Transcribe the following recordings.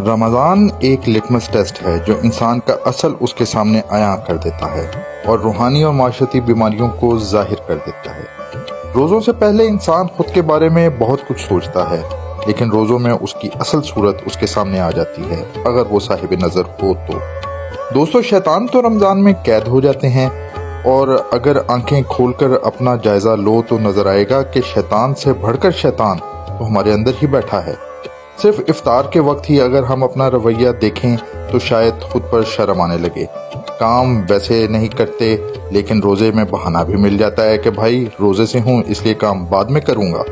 رمضان ایک litmus test ہے جو انسان کا اصل اس کے سامنے عیاں کر دیتا ہے اور روحانی اور معاشرتی بیماریوں کو ظاہر کر دیتا ہے۔ روزوں سے پہلے انسان خود کے بارے میں بہت کچھ سوچتا ہے، لیکن روزوں میں اس کی اصل صورت اس کے سامنے آ جاتی ہے اگر وہ صاحب نظر ہو تو۔ دوستو، شیطان تو رمضان میں قید ہو جاتے ہیں، اور اگر آنکھیں کھول کر اپنا جائزہ لو تو نظر آئے گا کہ شیطان سے بڑھ کر شیطان تو ہمارے اندر ہی بیٹھا ہے۔ صرف افطار کے وقت ہی اگر ہم اپنا رویہ دیکھیں تو شاید خود پر شرم آنے لگے۔ کام ویسے نہیں کرتے، لیکن روزے میں بہانہ بھی مل جاتا ہے کہ بھائی روزے سے ہوں اس لیے کام بعد میں کروں گا۔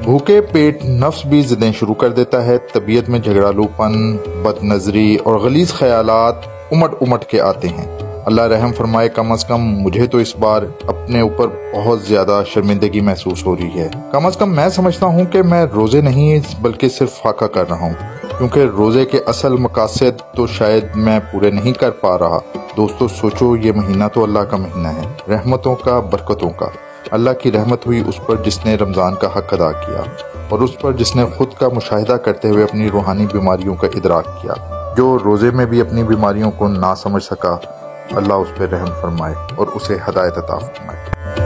بھوکے پیٹ نفس بھی ضدیں شروع کر دیتا ہے، طبیعت میں جھگڑالو پن، بد نظری اور غلیظ خیالات امٹ کے آتے ہیں۔ اللہ رحم فرمائے، کم از کم مجھے تو اس بار اپنے اوپر بہت زیادہ شرمندگی محسوس ہو رہی ہے۔ کم از کم میں سمجھتا ہوں کہ میں روزے نہیں بلکہ صرف فاقہ کر رہا ہوں، کیونکہ روزے کے اصل مقاصد تو شاید میں پورے نہیں کر پا رہا۔ دوستو سوچو، یہ مہینہ تو اللہ کا مہینہ ہے، رحمتوں کا، برکتوں کا۔ اللہ کی رحمت ہوئی اس پر جس نے رمضان کا حق ادا کیا، اور اس پر جس نے خود کا مشاہدہ کرتے ہوئے اپنی روحانی بیماریوں کا ادراک کیا۔ جو روزے میں بھی اپنی بیماریوں کو نہ سمجھ سکا، اللہ اس پہ رحم فرمائے اور اسے ہدایت عطا فرمائے۔